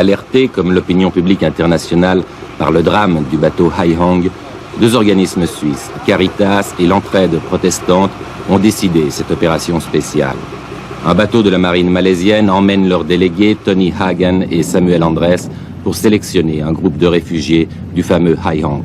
Alertés, comme l'opinion publique internationale, par le drame du bateau Haihong, deux organismes suisses, Caritas et l'Entraide protestante, ont décidé cette opération spéciale. Un bateau de la marine malaisienne emmène leurs délégués Tony Hagen et Samuel Andres pour sélectionner un groupe de réfugiés du fameux Haihong.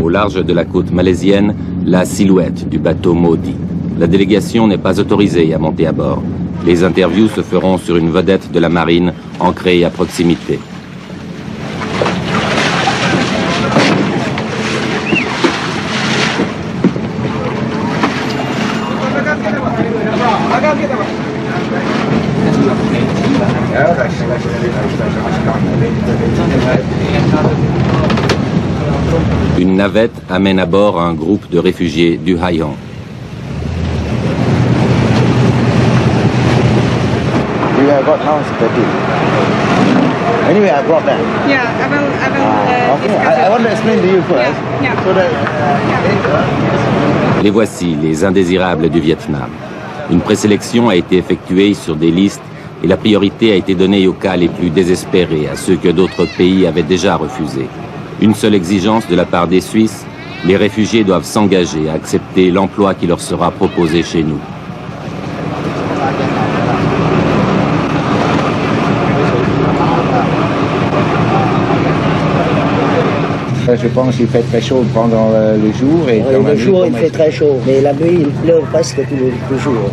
Au large de la côte malaisienne, la silhouette du bateau maudit. La délégation n'est pas autorisée à monter à bord. Les interviews se feront sur une vedette de la marine ancrée à proximité. Une navette amène à bord un groupe de réfugiés du Haihong. Anyway, I brought that. Yeah, I will Okay. discuss I want to explain to you first. Yeah. So that, Les voici, les indésirables du Vietnam. Une présélection a été effectuée sur des listes et la priorité a été donnée aux cas les plus désespérés, à ceux que d'autres pays avaient déjà refusés. Une seule exigence de la part des Suisses, les réfugiés doivent s'engager à accepter l'emploi qui leur sera proposé chez nous. je pense qu'il fait très chaud pendant le jour. Et oui, le jour, il fait très chaud, mais la nuit, il pleut presque tous les jours.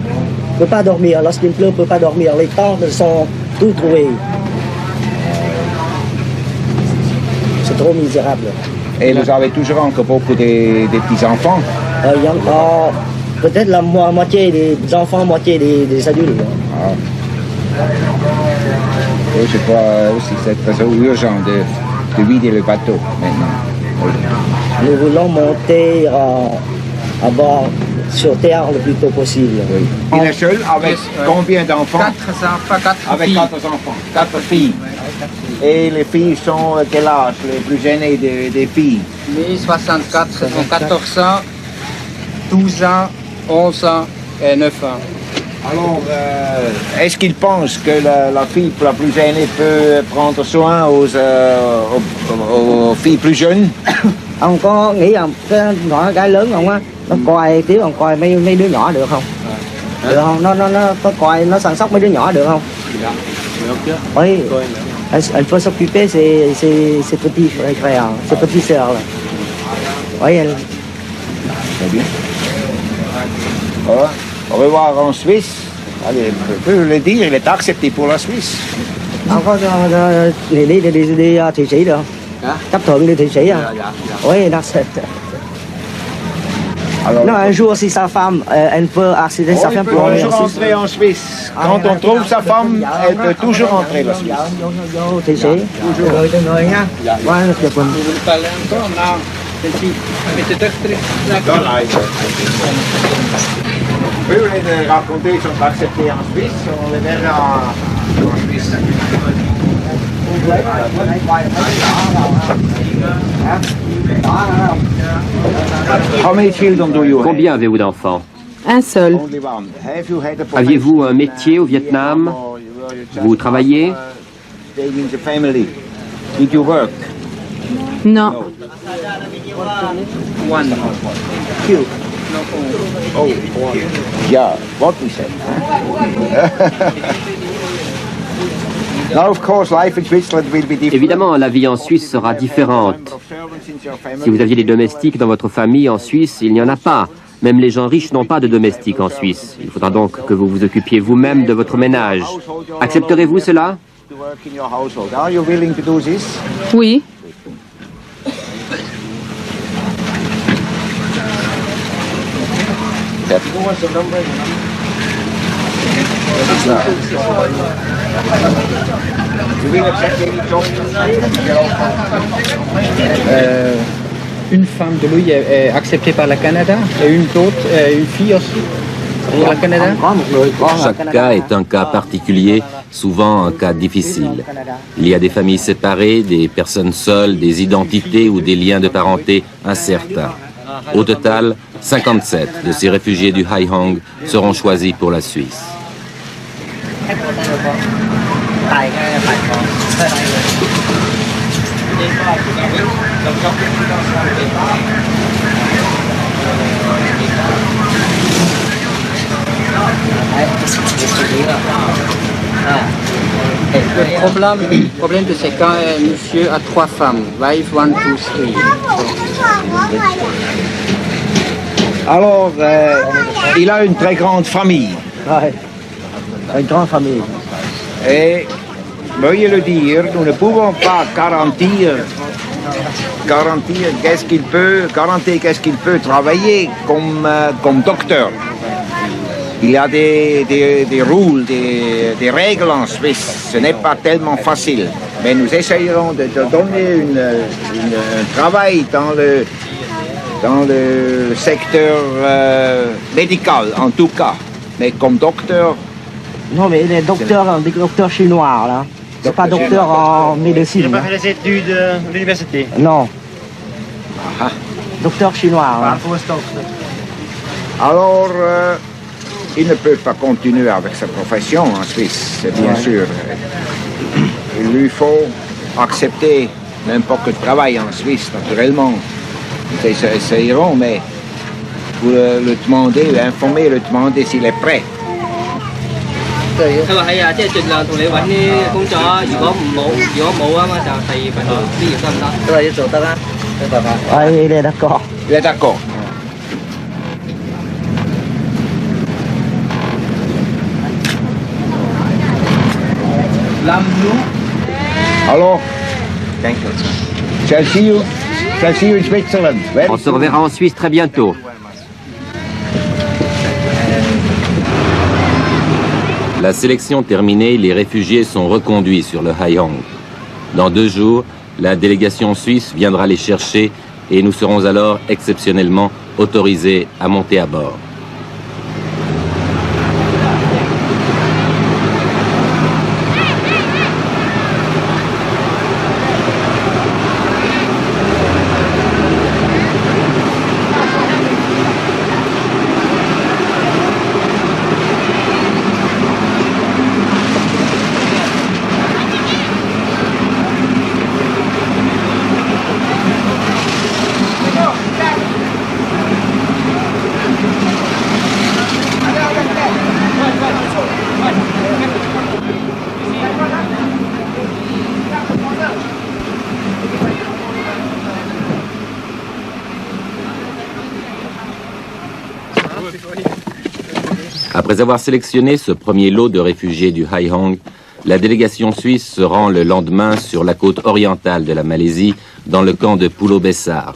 On ne peut pas dormir. Lorsqu'il pleut, on ne peut pas dormir. Les tentes sont tout trouées. C'est trop misérable. Et vous avez toujours encore beaucoup des petits-enfants? Il y a encore peut-être la moitié des enfants, moitié des adultes. Ah. Oui, je crois aussi que c'est très urgent de vider le bateau maintenant. Oui. Nous voulons monter à bord sur terre le plus tôt possible. Oui. Il est seul avec combien d'enfants? 4 enfants, 4 avec filles. 4 enfants, 4 filles. Et les filles sont quel âge, les plus aînées des filles? Les 64 sont 14 ans, 12 ans, 11 ans et 9 ans. Alors, est-ce qu'ils pensent que la fille la plus aînée peut prendre soin aux filles plus jeunes? Ông có nghĩ rằng cái lớn không á, nó coi Tiếu còn coi mấy đứa nhỏ được không? Được không? Nó có coi, nó săn sóc mấy đứa nhỏ được không? Được chứ. Oui. Elle peut s'occuper ses petits frères, ses petites sœurs là. Oui, elle. Très bien. Au revoir en Suisse. Allez, je peux le dire, il est accepté pour la Suisse. Ông có đi Thụy Sĩ được không? Hả? Chấp thuận đi Thụy Sĩ à? Dạ. Oui, that's it. Alors, Non, un jour, si sa femme, elle peut accéder sa femme peut pour aller toujours en Suisse. entrer en Suisse. Quand on trouve sa femme, elle peut toujours entrer en Suisse. Vô Thụy Sĩ. Rồi từng người nha. Qua chụp hình. Vous voulez parler encore? Non. Celle-ci. Mais c'est extrait. Oui, vous voulez raconter qu'ils sont acceptés en Suisse, on les verra en Suisse. How many children do you have? Combien avez-vous d'enfants? Un seul. Only one. Have you had a Aviez-vous un métier au Vietnam? Vous travaillez? Staying in the family. Did you work? Non. One. Two. Oh, yeah, what we said. Now, of course, life in Switzerland will be different. Évidemment, la vie en Suisse sera différente. Si vous aviez des domestiques dans votre famille en Suisse, il n'y en a pas. Même les gens riches n'ont pas de domestiques en Suisse. Il faudra donc que vous vous occupiez vous-même de votre ménage. Accepterez-vous cela? Are you willing to do this? Oui. Une femme de lui est acceptée par le Canada et une autre, une fille aussi. Pour le Canada? Có một người có ở Chaque Canada. cas est un cas particulier, souvent un cas difficile. Il y a des familles séparées, des personnes seules, des identités ou des liens de parenté incertains. Au total, 57 de ces réfugiés du Haihong seront choisis pour la Suisse. Le problème de ces cas, monsieur a 3 femmes. Wife 1, 2, 3. Alors, il a une très grande famille. Ouais. Une grande famille. Et, veuillez le dire, nous ne pouvons pas garantir qu'est-ce qu'il peut travailler comme docteur. Il y a des rôles, des règles en Suisse. Ce n'est pas tellement facile. Mais nous essayerons de donner un travail dans le secteur médical, en tout cas. Mais comme docteur, Non, mais il est docteur chinois, là. C'est pas docteur en médecine. Il n'a pas fait les études de l'université. Non. Docteur chinois. Là. alors il ne peut pas continuer avec sa profession en Suisse, c'est bien sûr. Il lui faut accepter n'importe quel travail en Suisse, naturellement. Nous essayerons, mais vous le demander, l'informer, le demander s'il est prêt. Tôi bảo hay即係盡量同你揾啲工作啊！如果冇啊嘛，就第二份職業得唔得？都係要做得啦，冇辦法。Ouais, il est d'accord. Il est d'accord. Alors, shall see you in Switzerland. On se reverra en Suisse très bientôt. La sélection terminée, les réfugiés sont reconduits sur le Haihong. Dans 2 jours, la délégation suisse viendra les chercher et nous serons alors exceptionnellement autorisés à monter à bord. Après avoir sélectionné ce premier lot de réfugiés du Haihong, la délégation suisse se rend le lendemain sur la côte orientale de la Malaisie, dans le camp de Pulau Besar.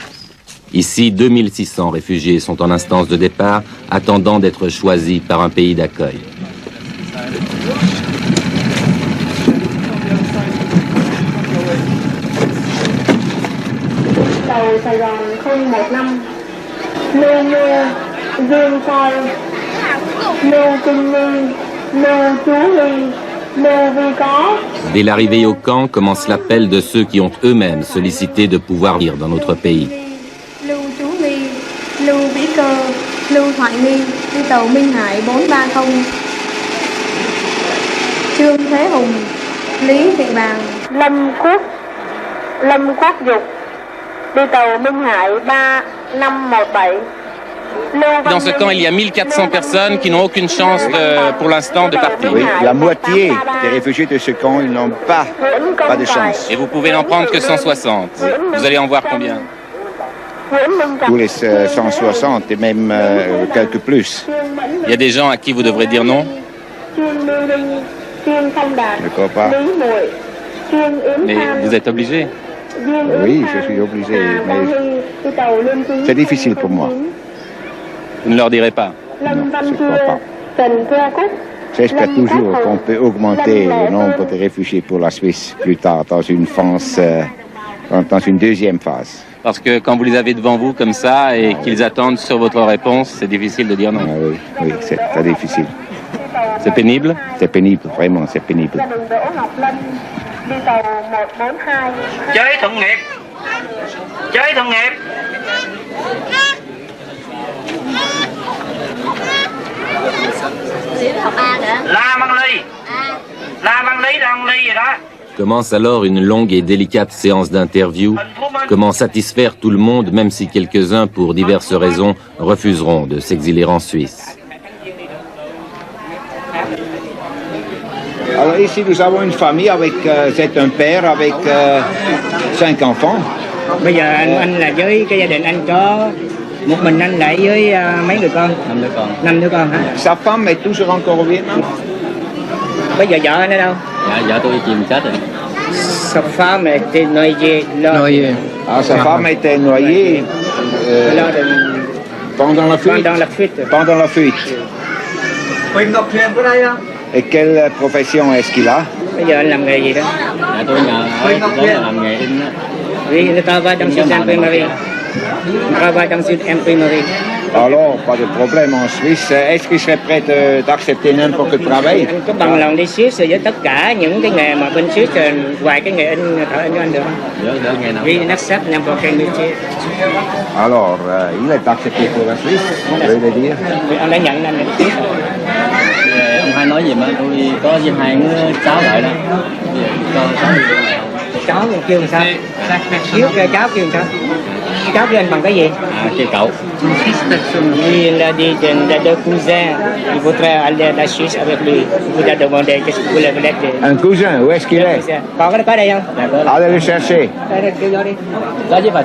Ici, 2600 réfugiés sont en instance de départ, attendant d'être choisis par un pays d'accueil. Dès l'arrivée au camp commence l'appel de ceux qui ont eux-mêmes sollicité de pouvoir vivre dans notre pays. Lưu Chú Ly, Lưu Vĩ Cơ, Lưu Thoại Nghi, đi tàu Minh Hải 430, Trương Thế Hùng, Lý Thị Bàng, Lâm Quốc Dục, đi tàu Minh Hải 3517. Dans ce camp, il y a 1400 personnes qui n'ont aucune chance pour l'instant de partir. Oui, la moitié des réfugiés de ce camp, ils n'ont pas de chance. Et vous pouvez n'en prendre que 160. Vous allez en voir combien? Tous les 160 et même quelques plus. Il y a des gens à qui vous devrez dire non? Je ne crois pas. Mais vous êtes obligé. Oui, je suis obligé, mais c'est difficile pour moi. Vous ne leur direz pas? Non, je ne crois pas. J'espère toujours qu'on peut augmenter le nombre de réfugiés pour la Suisse plus tard, dans une deuxième phase. Parce que quand vous les avez devant vous comme ça et qu'ils attendent sur votre réponse, c'est difficile de dire non. Ah oui, oui, c'est très difficile. C'est pénible? C'est pénible, vraiment, c'est pénible. Chơi thuận nghiệp. Chơi thuận nghiệp. La Văn Ly. La Văn Ly là Văn Ly gì đó. Commence alors une longue et délicate séance d'interview. Comment satisfaire tout le monde, même si quelques-uns, pour diverses raisons, refuseront de s'exiler en Suisse. Alors ici, nous avons une famille avec, c'est un père avec 5 enfants. Bây giờ anh là với cái gia đình anh có một mình anh lại với mấy người con? 5 đứa con. 5 đứa con hả? Sa femme est toujours encore au Vietnam. Bây giờ vợ anh ở đâu? Dạ, vợ tôi chìm chết rồi. Sa femme était noyée. Ah, sa femme était noyée pendant la fuite. Pendant la fuite. Pendant la fuite. Huỳnh Ngọc Huyền có đây không? Et quelle profession est-ce qu'il a? Bây giờ anh làm nghề gì đó? Dạ, tôi nhờ ở đó làm nghề in đó. Oui, il travaille dans une imprimerie. Il travaille dans une imprimerie. Alors, pas de problème en Suisse. Est-ce qu'il serait prêt d'accepter n'importe quel travail? Anh có bằng lòng đi Suisse với tất cả những cái nghề mà bên Suisse, ngoài cái nghề in thợ in cho anh được không? Được nghề nào. Oui, il accepte n'importe quel métier. Alors, il est accepté pour la Suisse, je veux dire. Anh đã nhận anh là Suisse. Ông hai nói gì mà tôi có với hai đứa cháu lại đó. Cháu kêu làm sao? Cháu kêu làm sao? Cháu kêu anh bằng cái gì? Kêu cậu. Il a dit deux cousins, il voudrait aller à la Suisse avec lui. Il vous a demandé qu'est-ce que vous voulez dire. Un cousin, où est-ce qu'il est? Còn có đây không? Allez le chercher. Đây, kêu vô đi. Có chứ phải.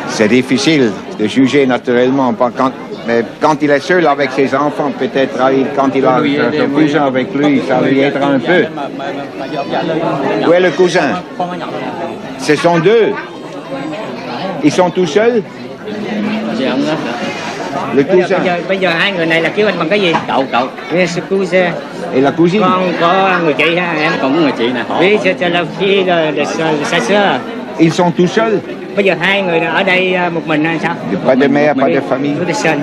C'est difficile de juger naturellement, mais quand il est seul avec ses enfants, peut-être quand il a son cousin avec lui, ça lui aidera un peu. Où est le cousin? Ce sont deux. Ils sont tout seuls? Le cousin. Bây giờ hai người này là kêu anh bằng cái gì? Cậu. Yes, cousin. Et la cousine? Con có người chị ha em? Còn có người chị nè. Oui, c'est la fille de sa sœur. Ils sont tout seuls? Bây giờ hai người ở đây một mình hay sao? Pas de mère, pas de famille. Pas de son.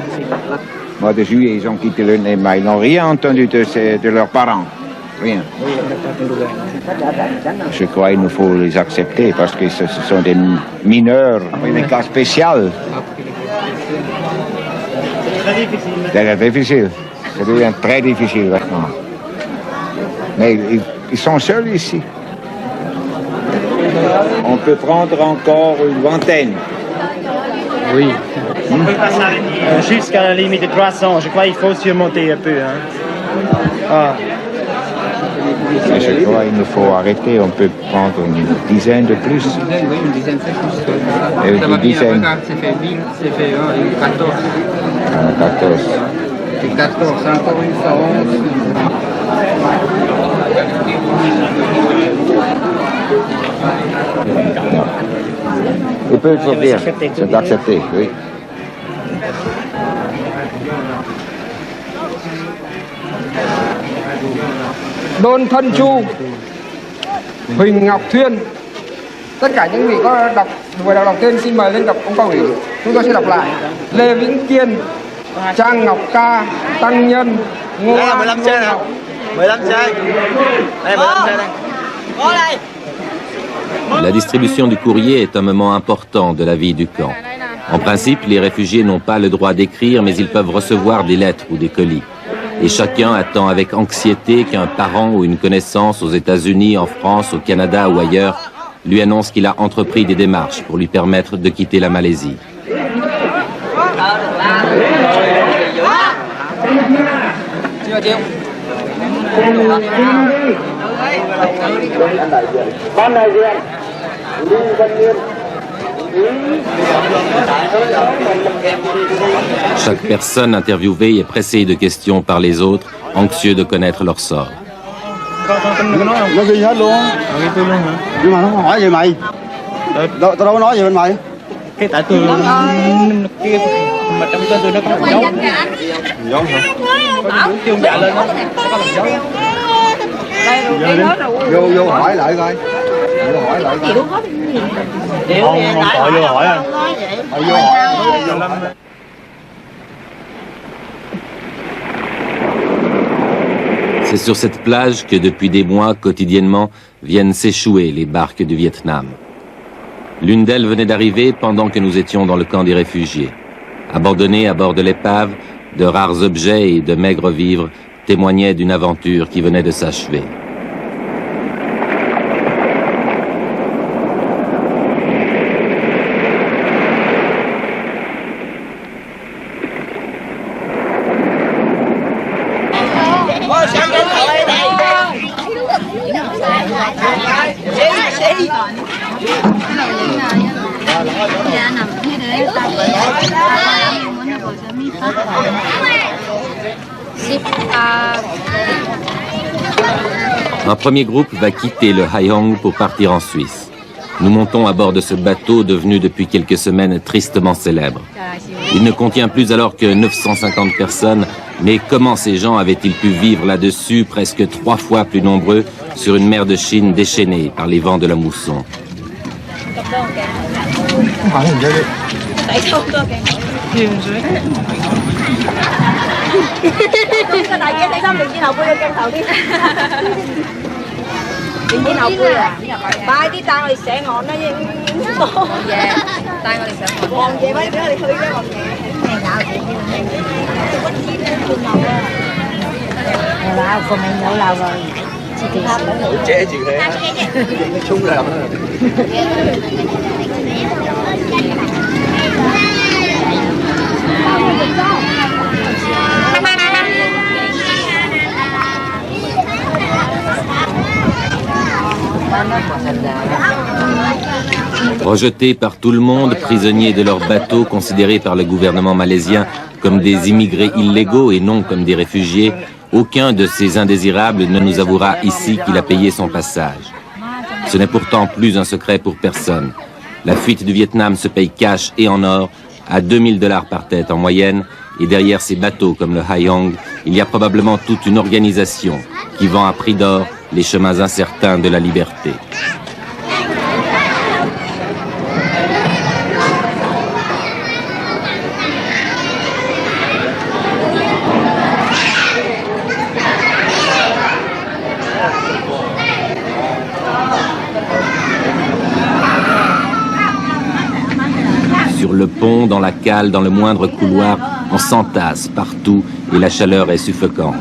Mois de juillet, ils ont quitté le Nema. Ils n'ont rien entendu de leurs parents. Rien. Je crois qu'il nous faut les accepter parce que ce sont des mineurs, des cas spéciaux. C'est difficile. Ça devient très difficile maintenant. Mais ils sont seuls ici. On peut prendre encore une vingtaine. Oui. Jusqu'à la limite de 300, je crois qu'il faut surmonter un peu. Hein. Je crois qu'il nous faut arrêter. On peut prendre une dizaine de plus. Une dizaine de plus. Une dizaine. C'est fait 8, c'est fait 14. 14. C'est 14, encore une fois 11. Il peut être bien, c'est d'accepter, oui. Đôn Thân Chu, Huỳnh Ngọc Thuyên. Tất cả những vị có vừa đọc tên xin mời lên gặp ông Cao ủy. Chúng tôi sẽ đọc lại. Lê Vĩnh Kiên, Trang Ngọc Ca, Tăng Nhân, Ngô An, 15 xe nào? 15 xe. Đây 15 xe đây. Có đây. La distribution du courrier est un moment important de la vie du camp. En principe, les réfugiés n'ont pas le droit d'écrire, mais ils peuvent recevoir des lettres ou des colis. Et chacun attend avec anxiété qu'un parent ou une connaissance aux États-Unis, en France, au Canada ou ailleurs lui annonce qu'il a entrepris des démarches pour lui permettre de quitter la Malaisie. Chaque personne interviewée est pressée de questions par les autres, anxieux de connaître leur sort. Nó ghi hết luôn á. Tôi luôn hả? Nhưng mà nó không hỏi gì mày. Tao đâu có nói gì bên mày. Cái tại tôi kia mà trong tên tôi nó có một dấu. Dấu hả? Chưa dạ lên đó. Có một dấu. Vô hỏi lại coi. C'est sur cette plage que depuis des mois, quotidiennement, viennent s'échouer les barques du Vietnam. L'une d'elles venait d'arriver pendant que nous étions dans le camp des réfugiés. Abandonnés à bord de l'épave, de rares objets et de maigres vivres témoignaient d'une aventure qui venait de s'achever. Un premier groupe va quitter le Hai Hong pour partir en Suisse. Nous montons à bord de ce bateau devenu depuis quelques semaines tristement célèbre. Il ne contient plus alors que 950 personnes, mais comment ces gens avaient-ils pu vivre là-dessus, presque 3 fois plus nombreux, sur une mer de Chine déchaînée par les vents de la mousson? Rejetés par tout le monde, prisonniers de leur bateau, considérés par le gouvernement malaisien comme des immigrés illégaux et non comme des réfugiés, aucun de ces indésirables ne nous avouera ici qu'il a payé son passage. Ce n'est pourtant plus un secret pour personne. La fuite du Vietnam se paye cash et en or, à 2000 $ par tête en moyenne, et derrière ces bateaux comme le Hai Hong, il y a probablement toute une organisation qui vend à prix d'or les chemins incertains de la liberté. Sur le pont, dans la cale, dans le moindre couloir, on s'entasse partout et la chaleur est suffocante.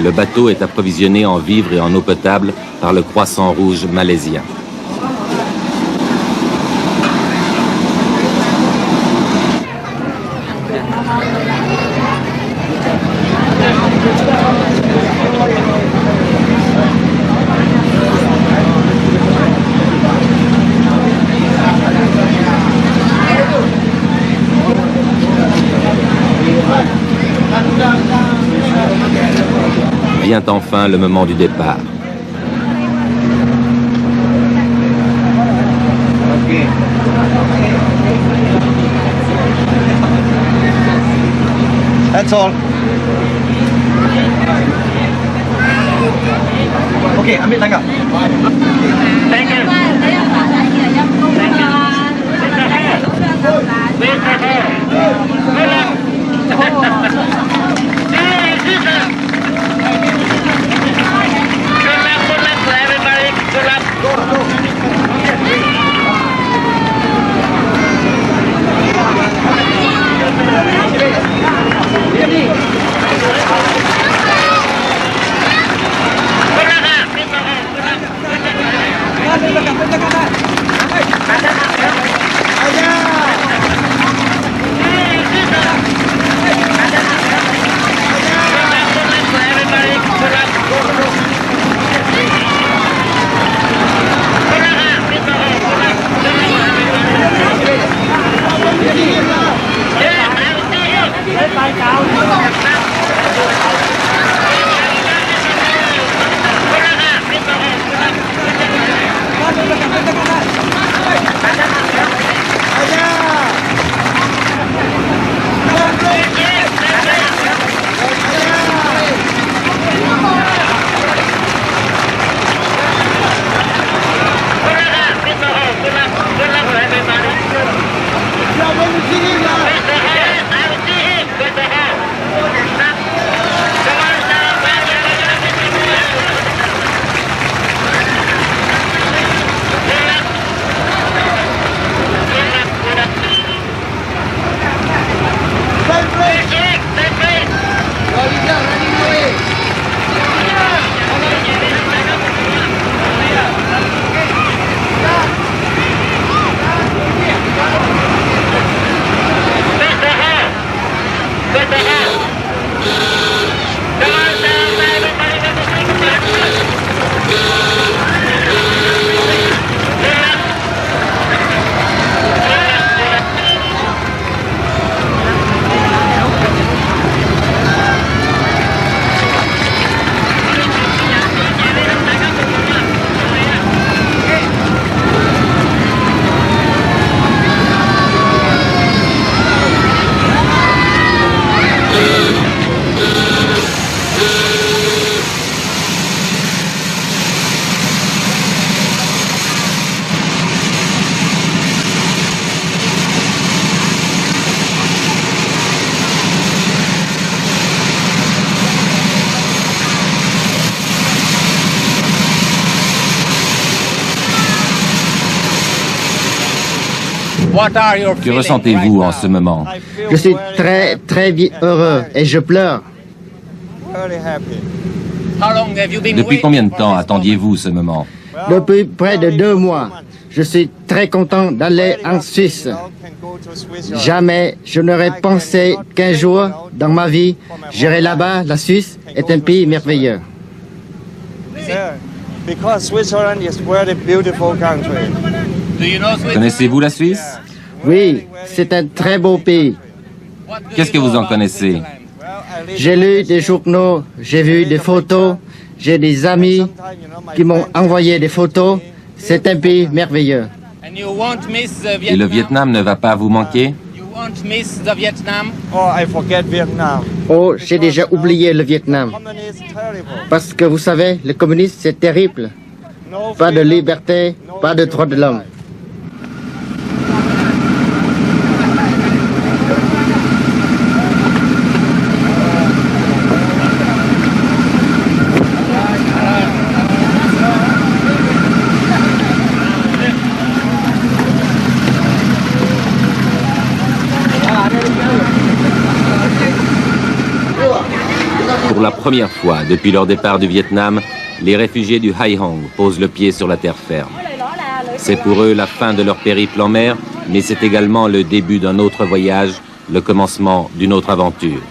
Le bateau est approvisionné en vivres et en eau potable par le Croissant Rouge malaisien. Vient enfin le moment du départ. That's all. Ok, ambil tangga. Thank you. Que ressentez-vous en ce moment? Je suis très heureux et je pleure. Depuis combien de temps attendiez-vous ce moment? Depuis près de 2 mois, je suis très content d'aller en Suisse. Jamais je n'aurais pensé qu'un jour dans ma vie, j'irai là-bas. La Suisse est un pays merveilleux. Connaissez-vous la Suisse? Oui, c'est un très beau pays. Qu'est-ce que vous en connaissez? J'ai lu des journaux, j'ai vu des photos, j'ai des amis qui m'ont envoyé des photos. C'est un pays merveilleux. Et le Vietnam ne va pas vous manquer? Oh, j'ai déjà oublié le Vietnam. Parce que vous savez, le communisme, c'est terrible. Pas de liberté, pas de droits de l'homme. Pour la première fois depuis leur départ du Vietnam, les réfugiés du Hai Hong posent le pied sur la terre ferme. C'est pour eux la fin de leur périple en mer, mais c'est également le début d'un autre voyage, le commencement d'une autre aventure.